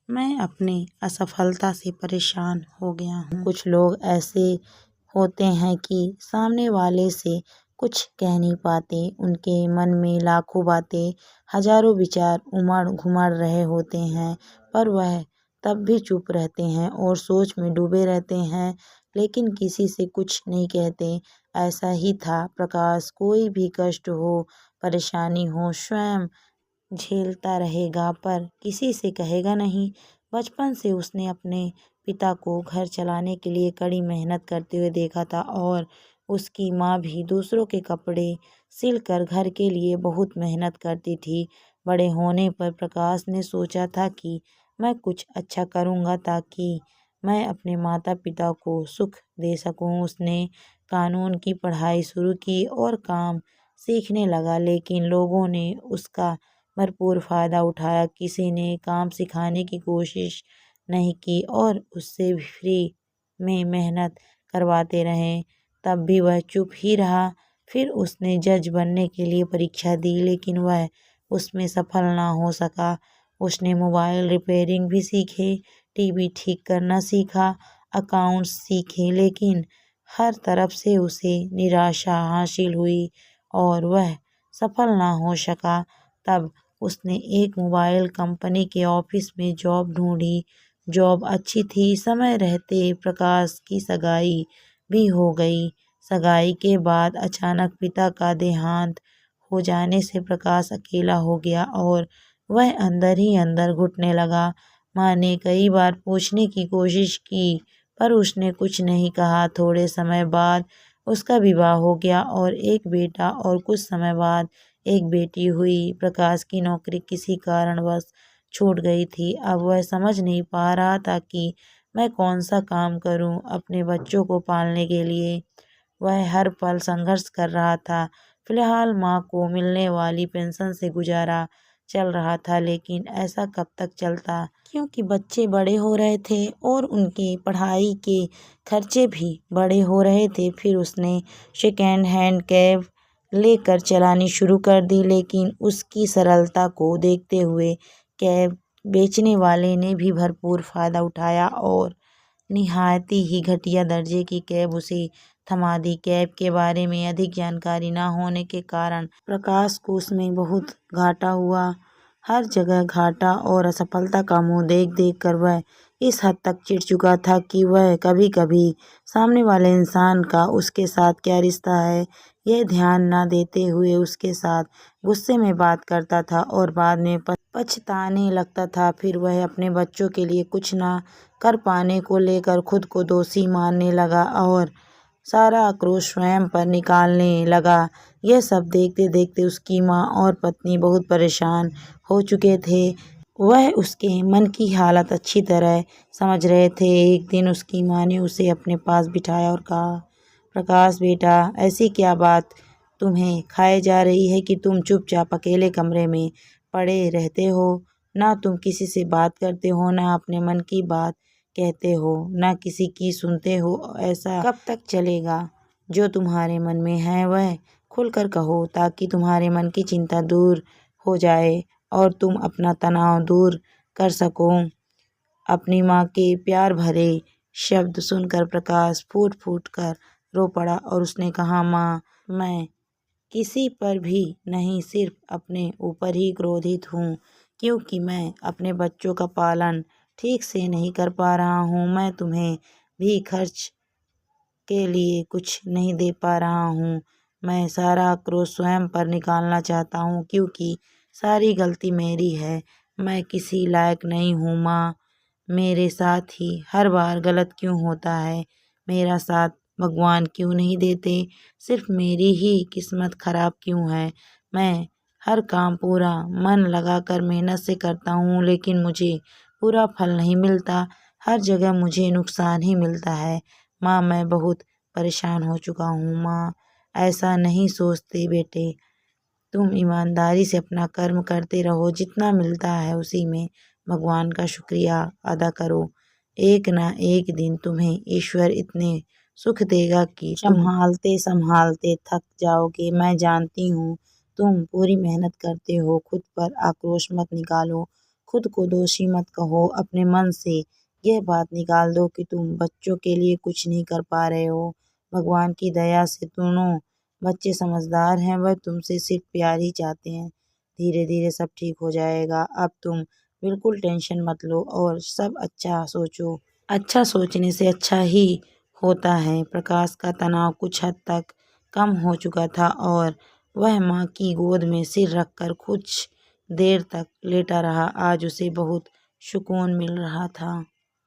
मैं अपनी असफलता से परेशान हो गया हूँ। कुछ लोग ऐसे होते हैं कि सामने वाले से कुछ कह नहीं पाते। उनके मन में लाखों बातें, हजारों विचार उमड़ घुमड़ रहे होते हैं, पर वह तब भी चुप रहते हैं और सोच में डूबे रहते हैं, लेकिन किसी से कुछ नहीं कहते। ऐसा ही था प्रकाश। कोई भी कष्ट हो, परेशानी हो, स्वयं झेलता रहेगा, पर किसी से कहेगा नहीं। बचपन से उसने अपने पिता को घर चलाने के लिए कड़ी मेहनत करते हुए देखा था और उसकी माँ भी दूसरों के कपड़े सिलकर घर के लिए बहुत मेहनत करती थी। बड़े होने पर प्रकाश ने सोचा था कि मैं कुछ अच्छा करूँगा ताकि मैं अपने माता पिता को सुख दे सकूँ। उसने कानून की पढ़ाई शुरू की और काम सीखने लगा, लेकिन लोगों ने उसका भरपूर फ़ायदा उठाया। किसी ने काम सिखाने की कोशिश नहीं की और उससे फ्री में मेहनत करवाते रहे, तब भी वह चुप ही रहा। फिर उसने जज बनने के लिए परीक्षा दी, लेकिन वह उसमें सफल ना हो सका। उसने मोबाइल रिपेयरिंग भी सीखे, टीवी ठीक करना सीखा, अकाउंट्स सीखे, लेकिन हर तरफ से उसे निराशा हासिल हुई और वह सफल ना हो सका। तब उसने एक मोबाइल कंपनी के ऑफिस में जॉब ढूंढी। जॉब अच्छी थी। समय रहते प्रकाश की सगाई भी हो गई। सगाई के बाद अचानक पिता का देहांत हो जाने से प्रकाश अकेला हो गया और वह अंदर ही अंदर घुटने लगा। माँ ने कई बार पूछने की कोशिश की, पर उसने कुछ नहीं कहा। थोड़े समय बाद उसका विवाह हो गया और एक बेटा और कुछ समय बाद एक बेटी हुई। प्रकाश की नौकरी किसी कारणवश छूट गई थी। अब वह समझ नहीं पा रहा था कि मैं कौन सा काम करूं अपने बच्चों को पालने के लिए। वह हर पल संघर्ष कर रहा था। फिलहाल माँ को मिलने वाली पेंशन से गुजारा चल रहा था, लेकिन ऐसा कब तक चलता, क्योंकि बच्चे बड़े हो रहे थे और उनके पढ़ाई के खर्चे भी बड़े हो रहे थे। फिर उसने सेकेंड हैंड कैब लेकर चलानी शुरू कर दी, लेकिन उसकी सरलता को देखते हुए कैब बेचने वाले ने भी भरपूर फ़ायदा उठाया और निहायती ही घटिया दर्जे की कैब उसे थमा दी। कैब के बारे में अधिक जानकारी न होने के कारण प्रकाश को उसमें बहुत घाटा हुआ। हर जगह घाटा और असफलता का मुंह देख देख कर वह इस हद तक चिढ़ चुका था कि वह कभी कभी सामने वाले इंसान का उसके साथ क्या रिश्ता है यह ध्यान न देते हुए उसके साथ गुस्से में बात करता था और बाद में पछताने लगता था। फिर वह अपने बच्चों के लिए कुछ ना कर पाने को लेकर खुद को दोषी मानने लगा और सारा आक्रोश स्वयं पर निकालने लगा। यह सब देखते देखते उसकी माँ और पत्नी बहुत परेशान हो चुके थे। वह उसके मन की हालत अच्छी तरह समझ रहे थे। एक दिन उसकी माँ ने उसे अपने पास बिठाया और कहा, प्रकाश बेटा, ऐसी क्या बात तुम्हें खाए जा रही है कि तुम चुपचाप अकेले कमरे में पड़े रहते हो? ना तुम किसी से बात करते हो, ना अपने मन की बात कहते हो, ना किसी की सुनते हो। ऐसा कब तक चलेगा? जो तुम्हारे मन में है वह खुलकर कहो, ताकि तुम्हारे मन की चिंता दूर हो जाए और तुम अपना तनाव दूर कर सको। अपनी माँ के प्यार भरे शब्द सुनकर प्रकाश फूट फूट कर रो पड़ा और उसने कहा, माँ, मैं किसी पर भी नहीं, सिर्फ अपने ऊपर ही क्रोधित हूँ, क्योंकि मैं अपने बच्चों का पालन ठीक से नहीं कर पा रहा हूँ। मैं तुम्हें भी खर्च के लिए कुछ नहीं दे पा रहा हूँ। मैं सारा आक्रोश स्वयं पर निकालना चाहता हूँ, क्योंकि सारी गलती मेरी है। मैं किसी लायक नहीं हूँ माँ। मेरे साथ ही हर बार गलत क्यों होता है? मेरा साथ भगवान क्यों नहीं देते? सिर्फ मेरी ही किस्मत खराब क्यों है? मैं हर काम पूरा मन लगाकर मेहनत से करता हूँ, लेकिन मुझे पूरा फल नहीं मिलता। हर जगह मुझे नुकसान ही मिलता है। माँ, मैं बहुत परेशान हो चुका हूँ। माँ, ऐसा नहीं सोचते बेटे, तुम ईमानदारी से अपना कर्म करते रहो। जितना मिलता है उसी में भगवान का शुक्रिया अदा करो। एक ना एक दिन तुम्हें ईश्वर इतने सुख देगा कि संभालते संभालते थक जाओगे। मैं जानती हूँ तुम पूरी मेहनत करते हो। खुद पर आक्रोश मत निकालो, खुद को दोषी मत कहो। अपने मन से यह बात निकाल दो कि तुम बच्चों के लिए कुछ नहीं कर पा रहे हो। भगवान की दया से दोनों बच्चे समझदार हैं, वह तुमसे सिर्फ प्यार ही चाहते हैं। धीरे धीरे सब ठीक हो जाएगा। अब तुम बिल्कुल टेंशन मत लो और सब अच्छा सोचो। अच्छा सोचने से अच्छा ही होता है। प्रकाश का तनाव कुछ हद तक कम हो चुका था और वह माँ की गोद में सिर रखकर कुछ देर तक लेटा रहा। आज उसे बहुत सुकून मिल रहा था।